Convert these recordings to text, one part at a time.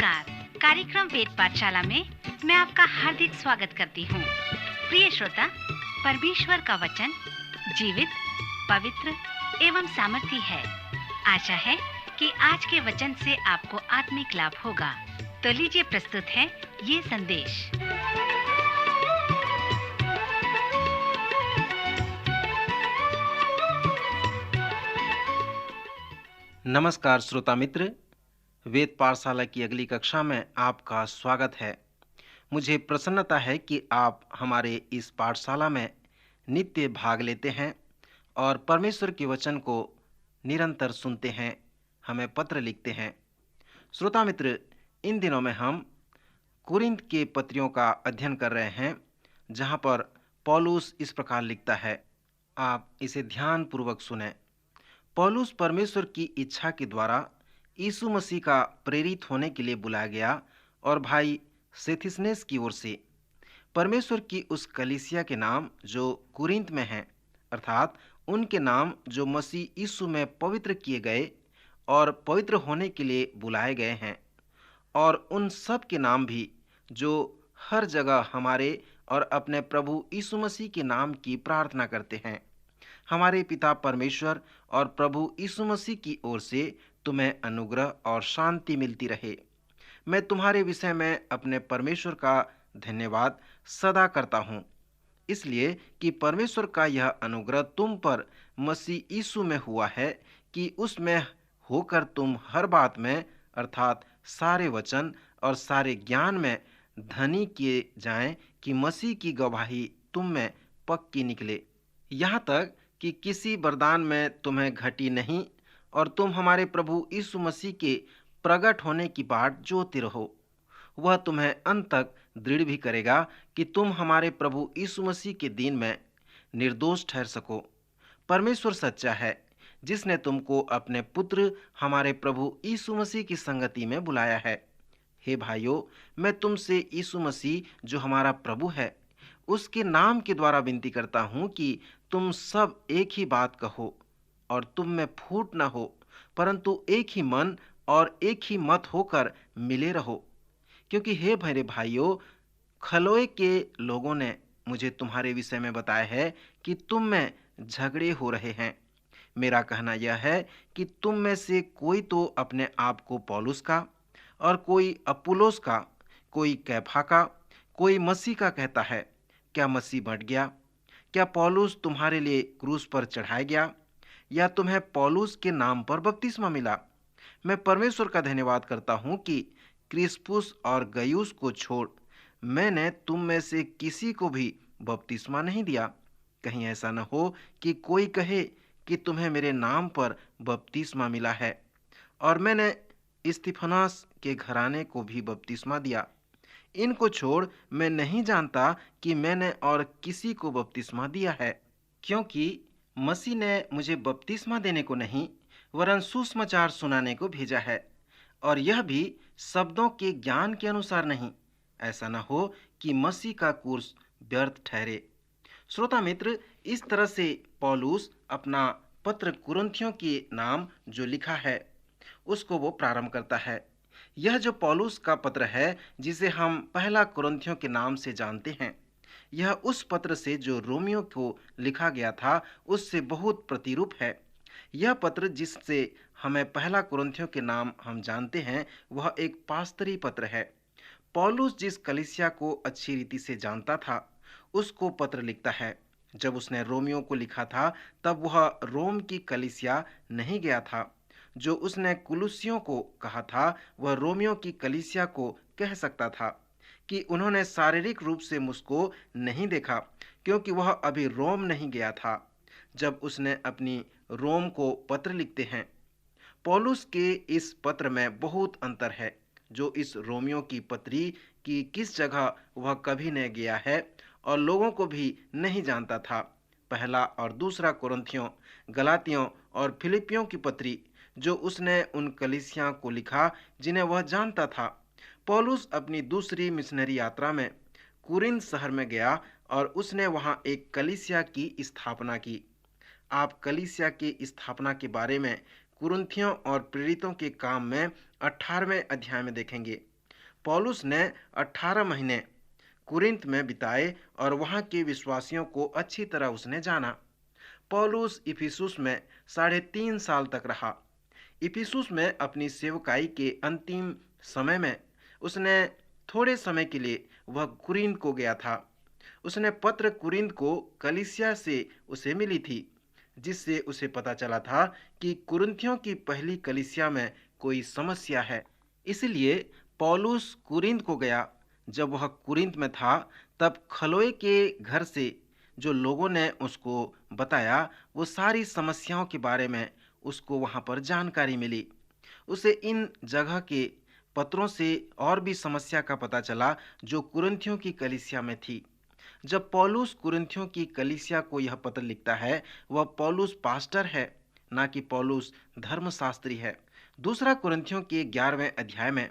नमस्कार। कार्यक्रम वेद पाठशाला में मैं आपका हार्दिक स्वागत करती हूँ। प्रिय श्रोता, परमेश्वर का वचन जीवित, पवित्र एवं सामर्थी है। आशा है कि आज के वचन से आपको आत्मिक लाभ होगा। तो लीजिए, प्रस्तुत है ये संदेश। नमस्कार श्रोता मित्र, वेद पाठशाला की अगली कक्षा में आपका स्वागत है। मुझे प्रसन्नता है कि आप हमारे इस पाठशाला में नित्य भाग लेते हैं और परमेश्वर के वचन को निरंतर सुनते हैं, हमें पत्र लिखते हैं। श्रोता मित्र, इन दिनों में हम कुरिन्थ के पत्रियों का अध्ययन कर रहे हैं, जहां पर पौलुस इस प्रकार लिखता है। आप इसे ध्यानपूर्वक सुनें। पौलुस परमेश्वर की इच्छा के द्वारा यीशु मसीह का प्रेरित होने के लिए बुलाया गया और भाई सेथिस्नेस की ओर से परमेश्वर की उस कलीसिया के नाम जो कुरिन्थ में है, अर्थात उनके नाम जो मसीह यीशु में पवित्र किए गए और पवित्र होने के लिए बुलाए गए हैं, और उन सब के नाम भी जो हर जगह हमारे और अपने प्रभु यीशु मसीह के नाम की प्रार्थना करते हैं। हमारे पिता परमेश्वर और प्रभु यीशु मसीह की ओर से तुम्हें अनुग्रह और शांति मिलती रहे। मैं तुम्हारे विषय में अपने परमेश्वर का धन्यवाद सदा करता हूँ, इसलिए कि परमेश्वर का यह अनुग्रह तुम पर मसीह यीशु में हुआ है कि उसमें होकर तुम हर बात में, अर्थात सारे वचन और सारे ज्ञान में धनी किए जाएं कि मसीह की गवाही तुम में पक्की निकले। यहाँ तक कि किसी वरदान में तुम्हें घटी नहीं, और तुम हमारे प्रभु यीशु मसीह के प्रकट होने की बाट जोते रहो। वह तुम्हें अंत तक दृढ़ भी करेगा कि तुम हमारे प्रभु यीशु मसीह के दिन में निर्दोष ठहर सको। परमेश्वर सच्चा है, जिसने तुमको अपने पुत्र हमारे प्रभु यीशु मसीह की संगति में बुलाया है। हे भाइयों, मैं तुमसे यीशु मसीह जो हमारा प्रभु है, उसके नाम के द्वारा विनती करता हूँ कि तुम सब एक ही बात कहो और तुम में फूट न हो, परंतु एक ही मन और एक ही मत होकर मिले रहो। क्योंकि हे मेरे भाइयों, खलोए के लोगों ने मुझे तुम्हारे विषय में बताया है कि तुम में झगड़े हो रहे हैं। मेरा कहना यह है कि तुम में से कोई तो अपने आप को पौलुस का, और कोई अपुल्लोस का, कोई कैफा का, कोई मसीह का कहता है। क्या मसीह बढ़ गया? क्या पौलुस तुम्हारे लिए क्रूस पर चढ़ाया गया, या तुम्हें पौलुस के नाम पर बपतिस्मा मिला? मैं परमेश्वर का धन्यवाद करता हूँ कि क्रिस्पुस और गयुस को छोड़ मैंने तुम में से किसी को भी बपतिस्मा नहीं दिया। कहीं ऐसा न हो कि कोई कहे कि तुम्हें मेरे नाम पर बपतिस्मा मिला है और मैंने स्तिफनास के घराने को भी बपतिस्मा दिया। इनको छोड़ मैं नहीं जानता कि मैंने और किसी को बपतिस्मा दिया है, क्योंकि मसीह ने मुझे बपतिस्मा देने को नहीं, वरन सुसमाचार सुनाने को भेजा है, और यह भी शब्दों के ज्ञान के अनुसार नहीं, ऐसा न हो कि मसीह का कुर्स व्यर्थ ठहरे। श्रोता मित्र, इस तरह से पौलुस अपना पत्र कुरिन्थियों के नाम जो लिखा है उसको वो प्रारंभ करता है। यह जो पौलुस का पत्र है, जिसे हम पहला कुरिन्थियों के नाम से जानते हैं, यह उस पत्र से जो रोमियो को लिखा गया था उससे बहुत प्रतिरूप है। यह पत्र जिससे हमें पहला कुरिन्थियों के नाम हम जानते हैं, वह एक पास्तरी पत्र है। पौलुस जिस कलीसिया को अच्छी रीति से जानता था, उसको पत्र लिखता है। जब उसने रोमियो को लिखा था, तब वह रोम की कलीसिया नहीं गया था। जो उसने कुलुसियों को कहा था, वह रोमियो की कलीसिया को कह सकता था कि उन्होंने शारीरिक रूप से मुझको नहीं देखा, क्योंकि वह अभी रोम नहीं गया था जब उसने अपनी रोम को पत्र लिखते हैं। पौलुस के इस पत्र में बहुत अंतर है, जो इस रोमियो की पत्री की किस जगह वह कभी नहीं गया है और लोगों को भी नहीं जानता था। पहला और दूसरा कुरिन्थियों, गलातियों और फिलिपियों की पत्री जो उसने उन कलीसिया को लिखा जिन्हें वह जानता था। पौलुस अपनी दूसरी मिशनरी यात्रा में कुरिन्थ शहर में गया और उसने वहां एक कलीसिया की स्थापना की। आप कलीसिया की स्थापना के बारे में कुरिन्थियों और प्रेरितों के काम में 18वें अध्याय में देखेंगे। पौलुस ने 18 महीने कुरिन्थ में बिताए और वहाँ के विश्वासियों को अच्छी तरह उसने जाना। पौलुस इफिसुस में 3.5 साल तक रहा। इफिसुस में अपनी सेवकाई के अंतिम समय में उसने थोड़े समय के लिए वह कुरिन्थ को गया था। उसने पत्र कुरिन्थ को कलीसिया से उसे मिली थी, जिससे उसे पता चला था कि कुरिन्थियों की पहली कलीसिया में कोई समस्या है। इसलिए पौलुस कुरिन्थ को गया। जब वह कुरिन्थ में था, तब खलोए के घर से जो लोगों ने उसको बताया, वो सारी समस्याओं के बारे में उसको वहाँ पर जानकारी मिली। उसे इन जगह के पत्रों से और भी समस्या का पता चला जो कुरिन्थियों की कलीसिया में थी। जब पौलुस कुरिन्थियों की कलीसिया को यह पत्र लिखता है, वह पौलुस पास्टर है, ना कि पौलुस धर्मशास्त्री है। दूसरा कुरिन्थियों के 11वें अध्याय में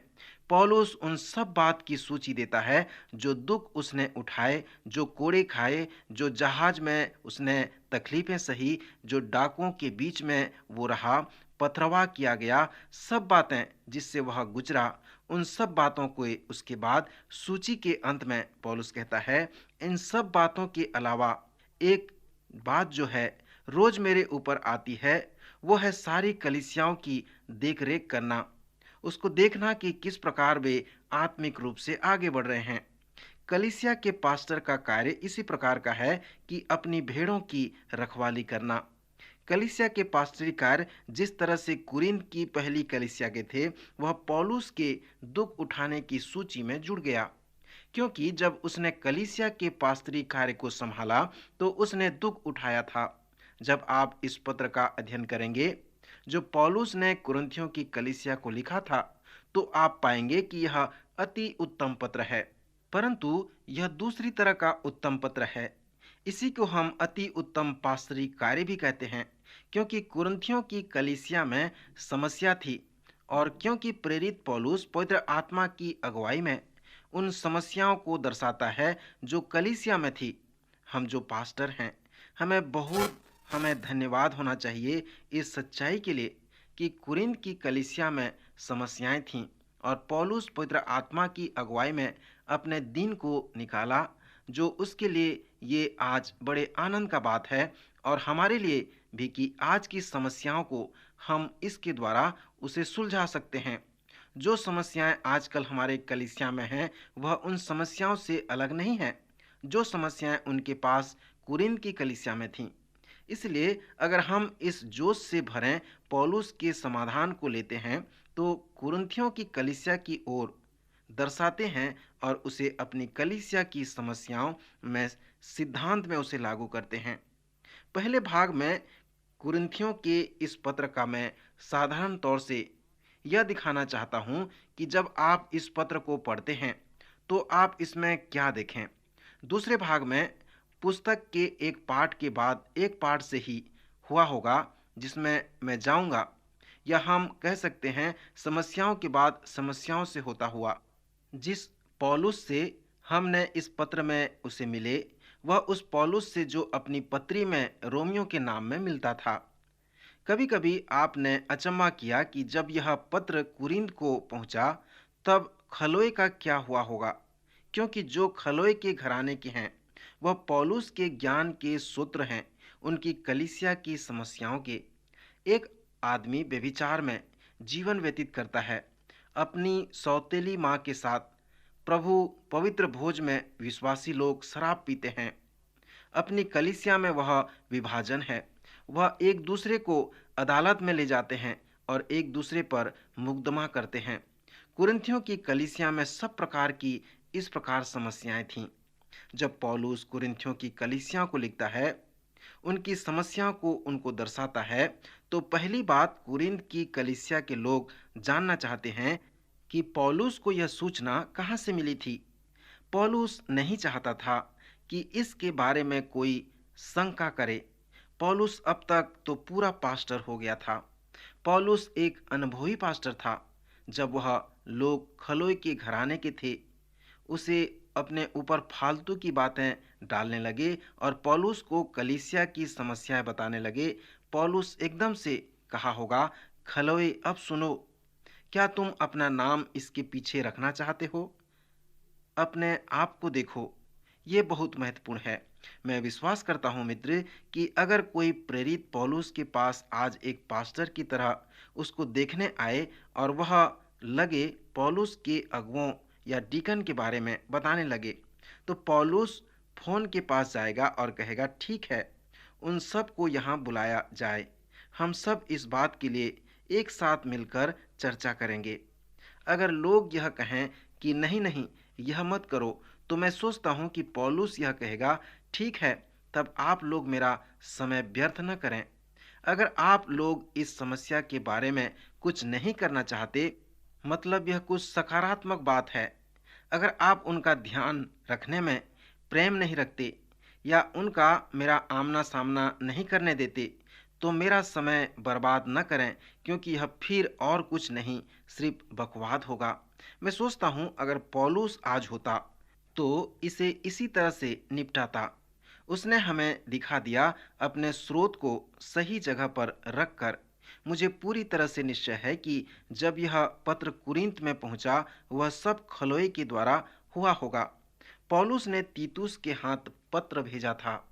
पौलुस उन सब बात की सूची देता है जो दुख उसने उठाए, जो कोड़े खाए, जो जहाज में उसने तकलीफें सही, जो डाकुओं के बीच में वो रहा, पथरवाह किया गया, सब बातें जिससे वह गुजरा। उन सब बातों को उसके बाद सूची के अंत में पौलुस कहता है, इन सब बातों के अलावा एक बात जो है रोज मेरे ऊपर आती है, वो है सारी कलीसियाओं की देखरेख करना, उसको देखना कि किस प्रकार वे आत्मिक रूप से आगे बढ़ रहे हैं। कलीसिया के पास्टर का कार्य इसी प्रकार का है कि अपनी भेड़ों की रखवाली करना। कलीसिया के पास्टरी कार्य जिस तरह से कुरिन्थ की पहली कलीसिया के थे, वह पौलुस के दुख उठाने की सूची में जुड़ गया, क्योंकि जब उसने कलीसिया के पास्टरी कार्य को संभाला तो उसने दुख उठाया था। जब आप इस पत्र का अध्ययन करेंगे जो पौलुस ने कुरिन्थियों की कलीसिया को लिखा था, तो आप पाएंगे कि यह अति उत्तम पत्र है। परंतु यह दूसरी तरह का उत्तम पत्र है। इसी को हम अति उत्तम पास्टरी कार्य भी कहते हैं, क्योंकि कुरिन्थियों की कलीसिया में समस्या थी और क्योंकि प्रेरित पौलुस पवित्र आत्मा की अगुवाई में उन समस्याओं को दर्शाता है जो कलीसिया में थी। हम जो पास्टर हैं, हमें धन्यवाद होना चाहिए इस सच्चाई के लिए कि कुरिन्थ की कलीसिया में समस्याएं थीं और पौलुस पवित्र आत्मा की अगुवाई में अपने दिन को निकाला, जो उसके लिए ये आज बड़े आनंद का बात है और हमारे लिए भी कि आज की समस्याओं को हम इसके द्वारा उसे सुलझा सकते हैं। जो समस्याएं आजकल हमारे कलीसिया में हैं, वह उन समस्याओं से अलग नहीं है जो समस्याएं उनके पास कुरिन्थ की कलीसिया में थीं। इसलिए अगर हम इस जोश से भरें पौलुस के समाधान को लेते हैं, तो कुरिन्थियों की कलीसिया की ओर दर्शाते हैं और उसे अपनी कलीसिया की समस्याओं में सिद्धांत में उसे लागू करते हैं। पहले भाग में कुरिन्थियों के इस पत्र का मैं साधारण तौर से यह दिखाना चाहता हूं कि जब आप इस पत्र को पढ़ते हैं तो आप इसमें क्या देखें। दूसरे भाग में पुस्तक के एक पाठ के बाद एक पाठ से ही हुआ होगा जिसमें मैं जाऊंगा, या हम कह सकते हैं समस्याओं के बाद समस्याओं से होता हुआ। जिस पौलुस से हमने इस पत्र में उसे मिले, वह उस पौलुस से जो अपनी पत्री में रोमियो के नाम में मिलता था। कभी कभी आपने अचम्भा किया कि जब यह पत्र कुरिन्थ को पहुंचा, तब खलोए का क्या हुआ होगा, क्योंकि जो खलोए के घराने के हैं वह पौलुस के ज्ञान के सूत्र हैं, उनकी कलीसिया की समस्याओं के। एक आदमी व्यभिचार में जीवन व्यतीत करता है, अपनी सौतेली माँ के साथ। प्रभु पवित्र भोज में विश्वासी लोग शराब पीते हैं। अपनी कलीसिया में वह विभाजन है। वह एक दूसरे को अदालत में ले जाते हैं और एक दूसरे पर मुकदमा करते हैं। कुरिन्थियों की कलीसिया में सब प्रकार की इस प्रकार समस्याएं थीं। जब पौलुस कुरिन्थियों की कलीसिया को लिखता है, उनकी समस्याओं को उनको दर्शाता है, तो पहली बात कुरिन्थ की कलीसिया के लोग जानना चाहते हैं कि पौलुस को यह सूचना कहाँ से मिली थी। पौलुस नहीं चाहता था कि इसके बारे में कोई शंका करे। पौलुस अब तक तो पूरा पास्टर हो गया था। पौलुस एक अनुभवी पास्टर था। जब वह लोग खलोए के घराने के थे, उसे अपने ऊपर फालतू की बातें डालने लगे और पौलुस को कलीसिया की समस्याएं बताने लगे। पौलुस एकदम से कहा होगा, खलोए अब सुनो, क्या तुम अपना नाम इसके पीछे रखना चाहते हो? अपने आप को देखो, ये बहुत महत्वपूर्ण है। मैं विश्वास करता हूँ मित्र कि अगर कोई प्रेरित पौलुस के पास आज एक पास्टर की तरह उसको देखने आए और वह लगे पौलुस के अगुओं या डीकन के बारे में बताने लगे, तो पौलुस फोन के पास जाएगा और कहेगा, ठीक है, उन सब को यहाँ बुलाया जाए। हम सब इस बात के लिए एक साथ मिलकर चर्चा करेंगे। अगर लोग यह कहें कि नहीं नहीं, यह मत करो, तो मैं सोचता हूँ कि पौलुस यह कहेगा, ठीक है, तब आप लोग मेरा समय व्यर्थ न करें। अगर आप लोग इस समस्या के बारे में कुछ नहीं करना चाहते, मतलब यह कुछ सकारात्मक बात है। अगर आप उनका ध्यान रखने में प्रेम नहीं रखते या उनका मेरा आमना सामना नहीं करने देते, तो मेरा समय बर्बाद न करें, क्योंकि यह फिर और कुछ नहीं, सिर्फ बकवाद होगा। मैं सोचता हूँ अगर पौलुस आज होता तो इसे इसी तरह से निपटाता। उसने हमें दिखा दिया अपने स्रोत को सही जगह पर रखकर। मुझे पूरी तरह से निश्चय है कि जब यह पत्र कुरिन्थ में पहुंचा, वह सब खलोए के द्वारा हुआ होगा। पौलुस ने तीतुस के हाथ पत्र भेजा था।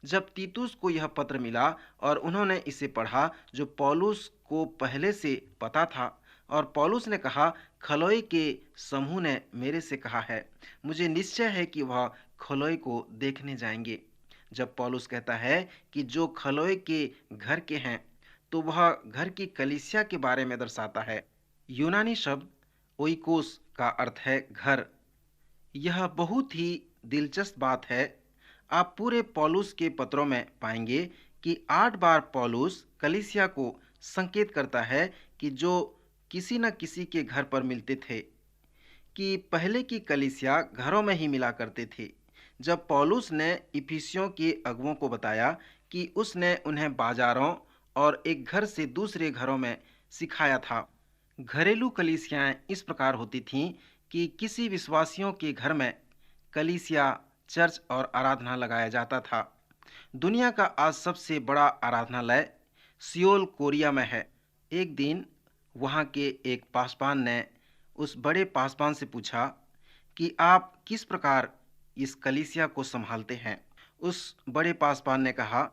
जब तीतुस को यह पत्र मिला और उन्होंने इसे पढ़ा, जो पौलुस को पहले से पता था, और पौलुस ने कहा, खलोए के समूह ने मेरे से कहा है, मुझे निश्चय है कि वह खलोए को देखने जाएंगे। जब पौलुस कहता है कि जो खलोए के घर के हैं, तो वह घर की कलीसिया के बारे में दर्शाता है। यूनानी शब्द ओइकोस का अर्थ है घर। यह बहुत ही दिलचस्प बात है। आप पूरे पौलुस के पत्रों में पाएंगे कि 8 बार पौलुस कलीसिया को संकेत करता है कि जो किसी न किसी के घर पर मिलते थे, कि पहले की कलीसिया घरों में ही मिला करते थे। जब पौलुस ने इफिसियों के अगुओं को बताया कि उसने उन्हें बाजारों और एक घर से दूसरे घरों में सिखाया था। घरेलू कलीसियाएं इस प्रकार होती थीं कि किसी विश्वासियों के घर में कलीसिया, चर्च और आराधना लगाया जाता था। दुनिया का आज सबसे बड़ा आराधनालय सियोल कोरिया में है। एक दिन वहाँ के एक पासवान ने उस बड़े पासवान से पूछा कि आप किस प्रकार इस कलीसिया को संभालते हैं। उस बड़े पासवान ने कहा,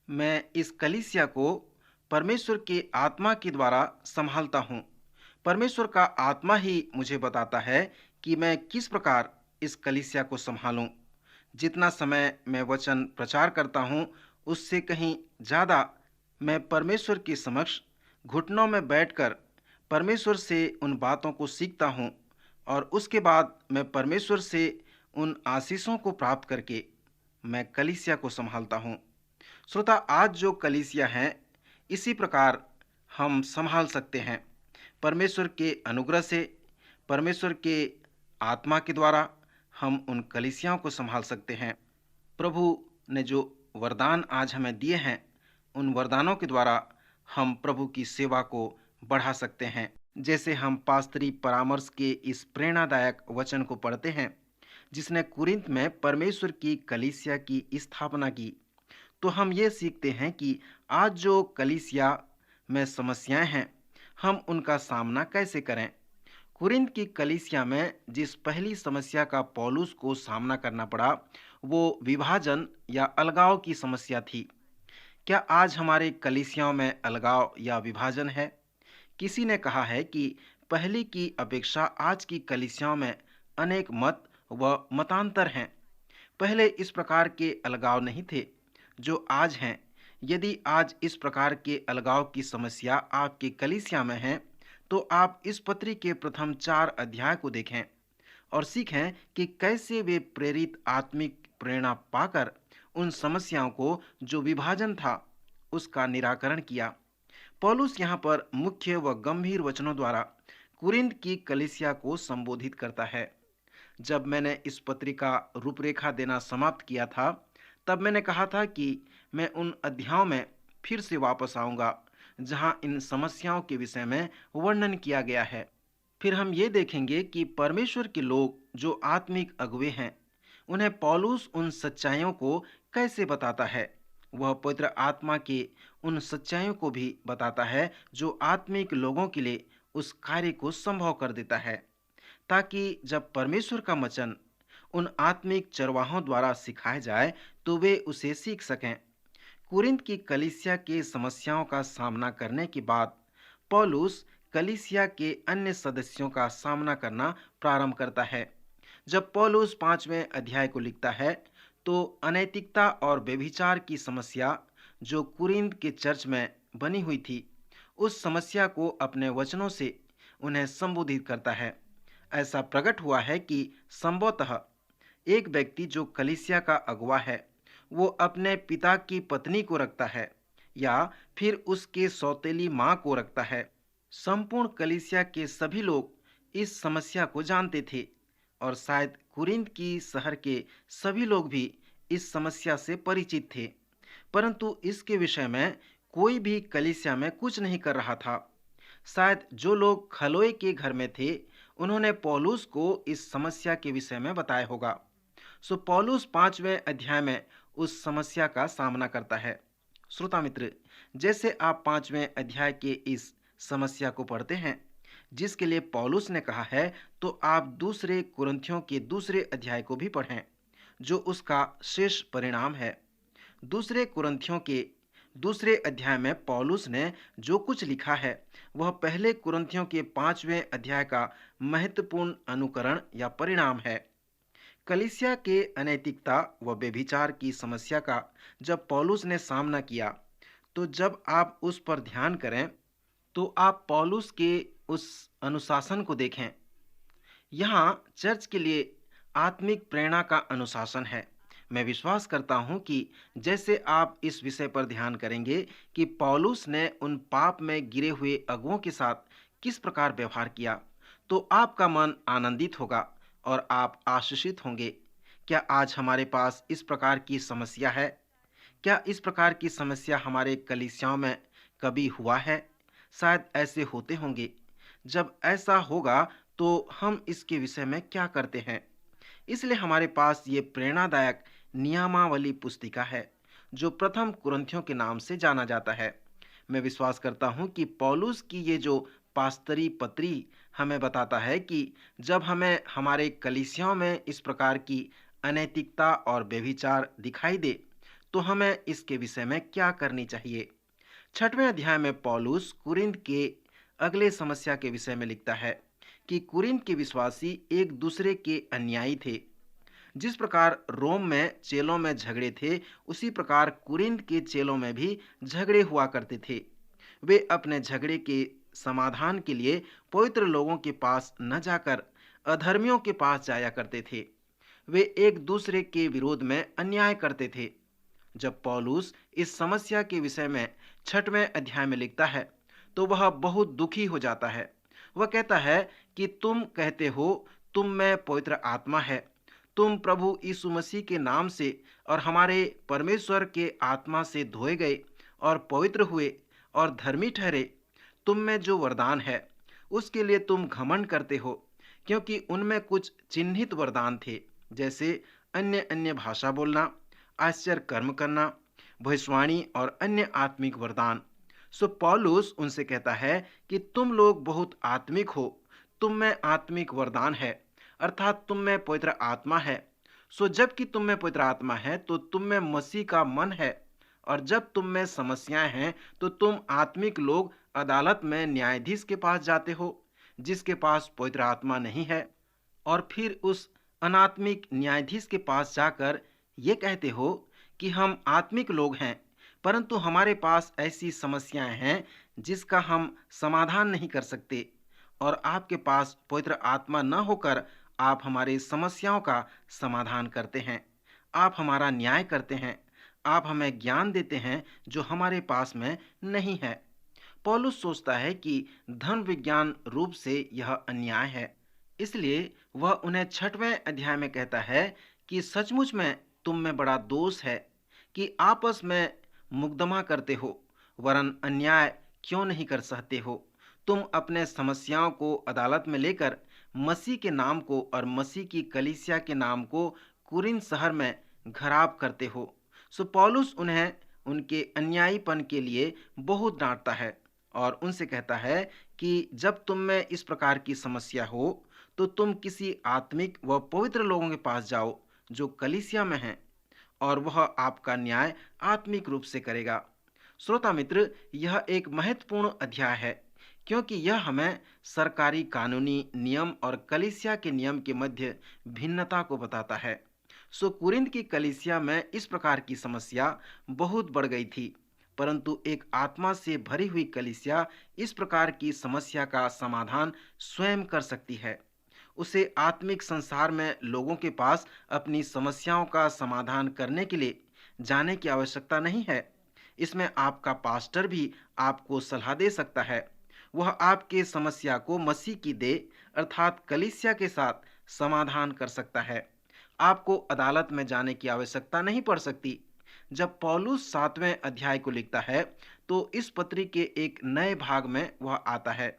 मैं इस कलीसिया को परमेश्वर के आत्मा के द्वारा संभालता हूँ। परमेश्वर का आत्मा ही मुझे बताता है कि मैं किस प्रकार इस कलीसिया को संभालूं। जितना समय मैं वचन प्रचार करता हूँ, उससे कहीं ज़्यादा मैं परमेश्वर के समक्ष घुटनों में बैठकर परमेश्वर से उन बातों को सीखता हूँ, और उसके बाद मैं परमेश्वर से उन आशीषों को प्राप्त करके मैं कलीसिया को संभालता हूँ। श्रोता, आज जो कलीसिया हैं, इसी प्रकार हम संभाल सकते हैं। परमेश्वर के अनुग्रह से, परमेश्वर के आत्मा के द्वारा हम उन कलीसियाओं को संभाल सकते हैं। प्रभु ने जो वरदान आज हमें दिए हैं, उन वरदानों के द्वारा हम प्रभु की सेवा को बढ़ा सकते हैं। जैसे हम पास्तरी परामर्श के इस प्रेरणादायक वचन को पढ़ते हैं, जिसने कुरिन्थ में परमेश्वर की कलीसिया की स्थापना की, तो हम ये सीखते हैं कि आज जो कलीसिया में समस्याएं हैं, हम उनका सामना कैसे करें। कुरिन्थ की कलीसिया में जिस पहली समस्या का पौलुस को सामना करना पड़ा, वो विभाजन या अलगाव की समस्या थी। क्या आज हमारे कलीसियाओं में अलगाव या विभाजन है? किसी ने कहा है कि पहले की अपेक्षा आज की कलीसियाओं में अनेक मत व मतांतर हैं। पहले इस प्रकार के अलगाव नहीं थे जो आज हैं। यदि आज इस प्रकार के अलगाव की समस्या आपके कलीसिया में है, तो आप इस पत्री के प्रथम 4 अध्याय को देखें और सीखें कि कैसे वे प्रेरित आत्मिक प्रेरणा पाकर उन समस्याओं को, जो विभाजन था, उसका निराकरण किया। पौलुस यहाँ पर मुख्य व गंभीर वचनों द्वारा कुरिन्थ की कलीसिया को संबोधित करता है। जब मैंने इस पत्री का रूपरेखा देना समाप्त किया था, तब मैंने कहा था कि मैं उन अध्यायों में फिर से वापस आऊंगा जहां इन समस्याओं के विषय में वर्णन किया गया है। फिर हम ये देखेंगे कि परमेश्वर के लोग जो आत्मिक अगुवे हैं, उन्हें पौलुस उन सच्चाइयों को कैसे बताता है। वह पवित्र आत्मा के उन सच्चाइयों को भी बताता है जो आत्मिक लोगों के लिए उस कार्य को संभव कर देता है, ताकि जब परमेश्वर का वचन उन आत्मिक चरवाहों द्वारा सिखाया जाए तो वे उसे सीख सकें। कुरिन्थ की कलीसिया के समस्याओं का सामना करने के बाद पौलुस कलीसिया के अन्य सदस्यों का सामना करना प्रारंभ करता है। जब पौलुस 5वें अध्याय को लिखता है तो अनैतिकता और व्यभिचार की समस्या जो कुरिन्थ के चर्च में बनी हुई थी, उस समस्या को अपने वचनों से उन्हें संबोधित करता है। ऐसा प्रकट हुआ है कि संभवतः एक व्यक्ति जो कलीसिया का अगुवा है, वो अपने पिता की पत्नी को रखता है या फिर उसके सौतेली माँ को रखता है। संपूर्ण कलीसिया के सभी लोग इस समस्या को जानते थे और शायद कुरिन्थ की शहर के सभी लोग भी इस समस्या से परिचित थे, परंतु इसके विषय में कोई भी कलीसिया में कुछ नहीं कर रहा था। शायद जो लोग खलोए के घर में थे, उन्होंने पौलुस को इस समस्या के विषय में बताया होगा। सो पौलुस 5वें अध्याय में उस समस्या का सामना करता है। श्रोता मित्र, जैसे आप 5वें अध्याय के इस समस्या को पढ़ते हैं जिसके लिए पौलुस ने कहा है, तो आप दूसरे कुरिन्थियों के दूसरे अध्याय को भी पढ़ें जो उसका शेष परिणाम है। दूसरे कुरिन्थियों के दूसरे अध्याय में पौलुस ने जो कुछ लिखा है वह पहले कुरिन्थियों के 5वें अध्याय का महत्वपूर्ण अनुकरण या परिणाम है। कलीसिया के अनैतिकता व व्यभिचार की समस्या का जब पौलुस ने सामना किया, तो जब आप उस पर ध्यान करें तो आप पौलुस के उस अनुशासन को देखें। यहाँ चर्च के लिए आत्मिक प्रेरणा का अनुशासन है। मैं विश्वास करता हूँ कि जैसे आप इस विषय पर ध्यान करेंगे कि पौलुस ने उन पाप में गिरे हुए अगुओं के साथ किस प्रकार व्यवहार किया, तो आपका मन आनंदित होगा और आप आशीषित होंगे। क्या आज हमारे पास इस प्रकार की समस्या है? क्या इस प्रकार की समस्या हमारे कलीसियाओं में कभी हुआ है? शायद ऐसे होते होंगे। जब ऐसा होगा तो हम इसके विषय में क्या करते हैं? इसलिए हमारे पास ये प्रेरणादायक नियमावली पुस्तिका है जो प्रथम कुरिन्थियों के नाम से जाना जाता है। मैं विश्वास करता हूँ कि पौलुस की ये जो पास्तरी पत्री हमें बताता है कि जब हमें हमारे कलीसियाओं में इस प्रकार की अनैतिकता और व्यभिचार दिखाई दे तो हमें इसके विषय में क्या करनी चाहिए। 6वें अध्याय में पौलुस कुरिन्थ के अगले समस्या के विषय में लिखता है कि कुरिन्थ के विश्वासी एक दूसरे के अन्यायी थे। जिस प्रकार रोम में चेलों में झगड़े थे, उसी प्रकार कुरिन्थ के चेलों में भी झगड़े हुआ करते थे। वे अपने झगड़े के समाधान के लिए पवित्र लोगों के पास न जाकर अधर्मियों के पास जाया करते थे। वे एक दूसरे के विरोध में अन्याय करते थे। जब पौलुस इस समस्या के विषय में 6वें अध्याय में लिखता है तो वह बहुत दुखी हो जाता है। वह कहता है कि तुम कहते हो तुम में पवित्र आत्मा है, तुम प्रभु यीशु मसीह के नाम से और हमारे परमेश्वर के आत्मा से धोए गए और पवित्र हुए और धर्मी ठहरे। तुम में जो वरदान है उसके लिए तुम घमंड करते हो, क्योंकि उनमें कुछ चिन्हित वरदान थे, जैसे अन्य अन्य भाषा बोलना, आश्चर्य कर्म करना, भविष्यवाणी और अन्य आत्मिक वरदान। सो पौलुस उनसे कहता है कि तुम लोग बहुत आत्मिक हो, तुम में आत्मिक वरदान है, अर्थात तुम में पवित्र आत्मा है। सो जबकि तुम में पवित्र आत्मा है तो तुम में मसीह का मन है, और जब तुम में समस्याएं हैं तो तुम आत्मिक लोग अदालत में न्यायाधीश के पास जाते हो जिसके पास पवित्र आत्मा नहीं है, और फिर उस अनात्मिक न्यायाधीश के पास जाकर ये कहते हो कि हम आत्मिक लोग हैं, परंतु हमारे पास ऐसी समस्याएं हैं जिसका हम समाधान नहीं कर सकते, और आपके पास पवित्र आत्मा न होकर आप हमारी समस्याओं का समाधान करते हैं, आप हमारा न्याय करते हैं, आप हमें ज्ञान देते हैं जो हमारे पास में नहीं है। पौलुस सोचता है कि धन विज्ञान रूप से यह अन्याय है, इसलिए वह उन्हें 6वें अध्याय में कहता है कि सचमुच में तुम में बड़ा दोष है कि आपस में मुकदमा करते हो, वरन अन्याय क्यों नहीं कर सकते हो। तुम अपने समस्याओं को अदालत में लेकर मसीह के नाम को और मसीह की कलीसिया के नाम को कुरिन्थ शहर में खराब करते हो। सो पौलुस उन्हें उनके अन्यायीपन के लिए बहुत डांटता है और उनसे कहता है कि जब तुम में इस प्रकार की समस्या हो तो तुम किसी आत्मिक व पवित्र लोगों के पास जाओ जो कलीसिया में हैं, और वह आपका न्याय आत्मिक रूप से करेगा। श्रोता मित्र, यह एक महत्वपूर्ण अध्याय है क्योंकि यह हमें सरकारी कानूनी नियम और कलीसिया के नियम के मध्य भिन्नता को बताता है। सो कुरिन्थ की कलीसिया में इस प्रकार की समस्या बहुत बढ़ गई थी, परंतु एक आत्मा से भरी हुई कलीसिया इस प्रकार की समस्या का समाधान स्वयं कर सकती है। उसे आत्मिक संसार में लोगों के पास अपनी समस्याओं का समाधान करने के लिए जाने की आवश्यकता नहीं है। इसमें आपका पास्टर भी आपको सलाह दे सकता है। वह आपके समस्या को मसीह की देह अर्थात कलीसिया के साथ समाधान कर सकता है। आपको अदालत में जाने की आवश्यकता नहीं पड़ सकती। जब पौलुस 7वें अध्याय को लिखता है तो इस पत्री के एक नए भाग में वह आता है।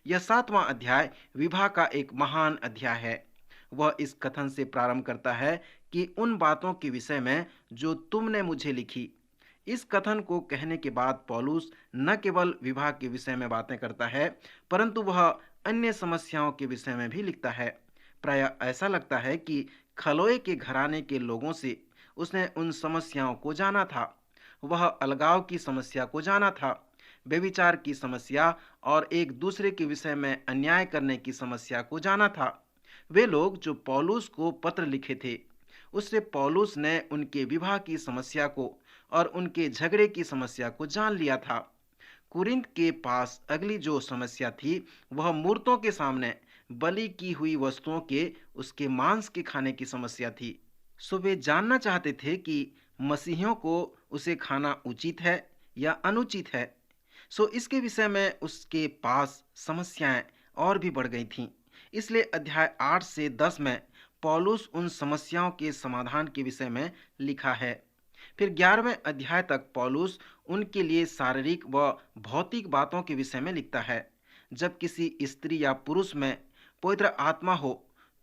यह 7वां अध्याय विवाह का एक महान अध्याय है। वह इस कथन से प्रारंभ करता है कि उन बातों के विषय में जो तुमने मुझे लिखी। इस कथन को कहने के बाद पौलुस न केवल विवाह के विषय में बातें करता है, परंतु वह अन्य समस्याओं के विषय में भी लिखता है। प्रायः ऐसा लगता है कि खलोए के घराने के लोगों से उसने उन समस्याओं को जाना था। वह अलगाव की समस्या को जाना था, व्यभिचार की समस्या और एक दूसरे के विषय में अन्याय करने की समस्या को जाना था। वे लोग जो पौलुस को पत्र लिखे थे, उससे पौलुस ने उनके विवाह की समस्या को और उनके झगड़े की समस्या को जान लिया था। कुरिन्थ के पास अगली जो समस्या थी वह मूर्तों के सामने बलि की हुई वस्तुओं के उसके मांस के खाने की समस्या थी। सो वे जानना चाहते थे कि मसीहियों को उसे खाना उचित है या अनुचित है। सो इसके विषय में उसके पास समस्याएं और भी बढ़ गई थीं। इसलिए अध्याय 8 से 10 में पौलुस उन समस्याओं के समाधान के विषय में लिखा है। फिर 11वें अध्याय तक पौलुस उनके लिए शारीरिक व भौतिक बातों के विषय में लिखता है। जब किसी स्त्री या पुरुष में पवित्र आत्मा हो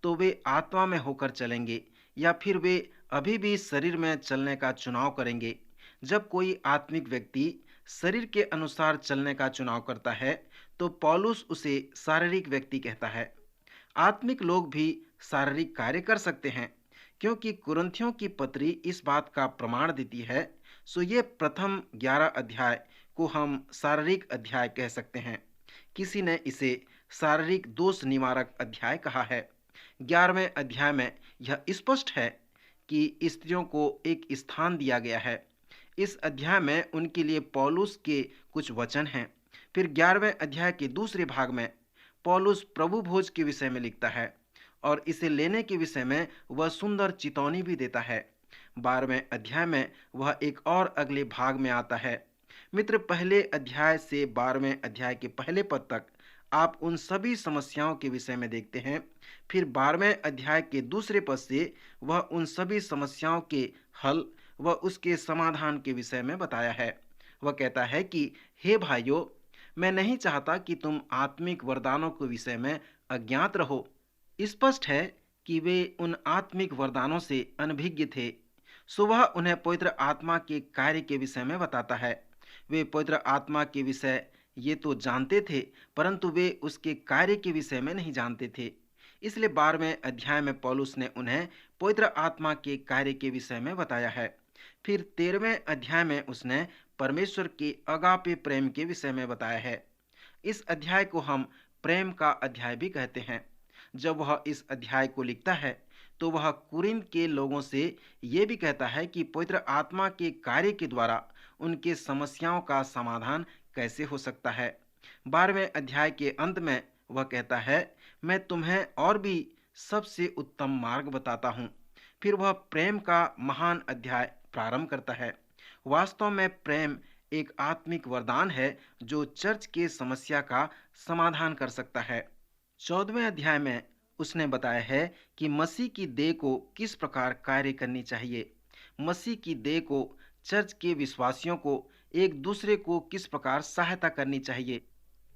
तो वे आत्मा में होकर चलेंगे, या फिर वे अभी भी शरीर में चलने का चुनाव करेंगे। जब कोई आत्मिक व्यक्ति शरीर के अनुसार चलने का चुनाव करता है तो पौलुस उसे शारीरिक व्यक्ति कहता है। आत्मिक लोग भी शारीरिक कार्य कर सकते हैं, क्योंकि कुरिन्थियों की पत्री इस बात का प्रमाण देती है। सो ये प्रथम 11 अध्याय को हम शारीरिक अध्याय कह सकते हैं। किसी ने इसे शारीरिक दोष निवारक अध्याय कहा है। 11वें अध्याय में यह स्पष्ट है कि स्त्रियों को एक स्थान दिया गया है। इस अध्याय में उनके लिए पौलुस के कुछ वचन हैं। फिर 11वें अध्याय के दूसरे भाग में पौलुस प्रभु भोज के विषय में लिखता है और इसे लेने के विषय में वह सुंदर चेतावनी भी देता है। 12वें अध्याय में वह एक और अगले भाग में आता है। मित्र, पहले अध्याय से 12वें अध्याय के पहले पद तक आप उन सभी समस्याओं के विषय में देखते हैं। फिर 12वें अध्याय के दूसरे पद से वह उन सभी समस्याओं के हल व उसके समाधान के विषय में बताया है। वह कहता है कि हे भाइयों, मैं नहीं चाहता कि तुम आत्मिक वरदानों के विषय में अज्ञात रहो। स्पष्ट है कि वे उन आत्मिक वरदानों से अनभिज्ञ थे। सो वह उन्हें पवित्र आत्मा के कार्य के विषय में बताता है। वे पवित्र आत्मा के विषय ये तो जानते थे, परंतु वे उसके कार्य के विषय में नहीं जानते थे। इसलिए 12वें अध्याय में पौलुस ने उन्हें पवित्र आत्मा के कार्य के विषय में बताया है। फिर 13वें अध्याय में उसने परमेश्वर के अगापे प्रेम के विषय में बताया है। इस अध्याय को हम प्रेम का अध्याय भी कहते हैं। जब वह इस अध्याय को लिखता है तो वह कुरिन्थ के लोगों से ये भी कहता है कि पवित्र आत्मा के कार्य के द्वारा उनके समस्याओं का समाधान कैसे हो सकता है। 12वें अध्याय के अंत में वह कहता है, मैं तुम्हें और भी सबसे उत्तम मार्ग बताता हूँ। फिर वह प्रेम का महान अध्याय प्रारंभ करता है। वास्तव में प्रेम एक आत्मिक वरदान है जो चर्च के समस्या का समाधान कर सकता है। 14वें अध्याय में उसने बताया है कि मसीह की देह को किस प्रकार कार्य करनी चाहिए। मसीह की देह को, चर्च के विश्वासियों को एक दूसरे को किस प्रकार सहायता करनी चाहिए।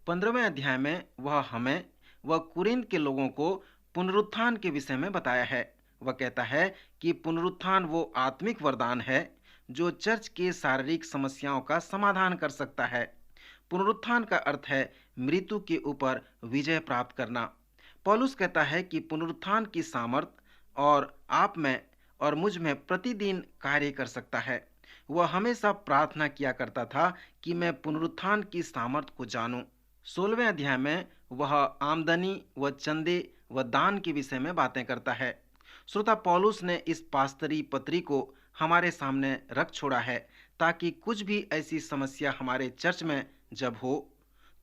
15वें अध्याय में वह कुरिन्थ के लोगों को पुनरुत्थान के विषय में बताया है। वह कहता है कि पुनरुत्थान वो आत्मिक वरदान है जो चर्च के शारीरिक समस्याओं का समाधान कर सकता है। पुनरुत्थान का अर्थ है मृत्यु के ऊपर विजय प्राप्त करना। पौलुस कहता है कि पुनरुत्थान की सामर्थ और आप में और मुझ में प्रतिदिन कार्य कर सकता है। वह हमेशा प्रार्थना किया करता था कि मैं पुनरुत्थान की सामर्थ को जानूं। 16वें अध्याय में वह आमदनी व चंदे व दान के विषय में बातें करता है। श्रोता, पौलुस ने इस पास्तरी पत्री को हमारे सामने रख छोड़ा है ताकि कुछ भी ऐसी समस्या हमारे चर्च में जब हो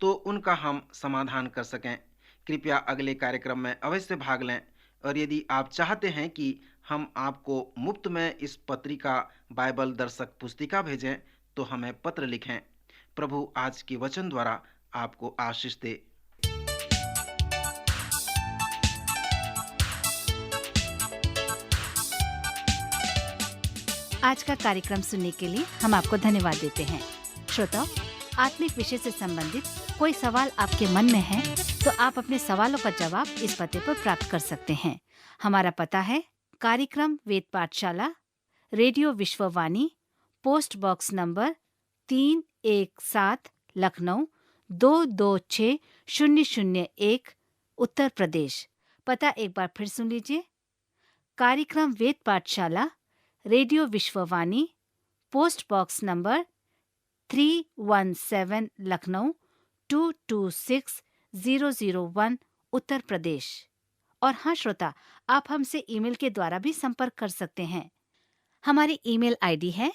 तो उनका हम समाधान कर सकें। कृपया अगले कार्यक्रम में अवश्य भाग लें, और यदि आप चाहते हैं कि हम आपको मुफ्त में इस पत्रिका बाइबल दर्शक पुस्तिका भेजें तो हमें पत्र लिखें। प्रभु आज के वचन द्वारा आपको आशीष दे। आज का कार्यक्रम सुनने के लिए हम आपको धन्यवाद देते हैं। श्रोताओ, आत्मिक विषय से संबंधित कोई सवाल आपके मन में है तो आप अपने सवालों का जवाब इस पते पर प्राप्त कर सकते हैं। हमारा पता है कार्यक्रम Ved Pathshala, radio Vishwavani, post box number 317, Lucknow 226001, Uttar Pradesh. पता एक बार फिर सुन लीजिए। कार्यक्रम Ved Pathshala, radio Vishwavani, post box number 317, Lucknow 226001, Uttar Pradesh. और हाँ श्रोता, आप हमसे ईमेल के द्वारा भी संपर्क कर सकते हैं। हमारी ईमेल आईडी है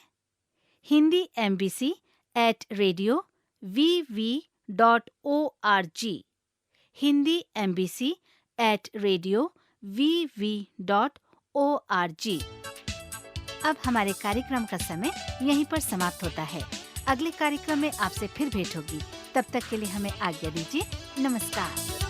hindiembassy@radio.vv.org, hindiembassy@radio.vv.org। अब हमारे कार्यक्रम का समय यहीं पर समाप्त होता है। अगले कार्यक्रम में आपसे फिर भेंट होगी। तब तक के लिए हमें आज्ञा दीजिए। नमस्कार।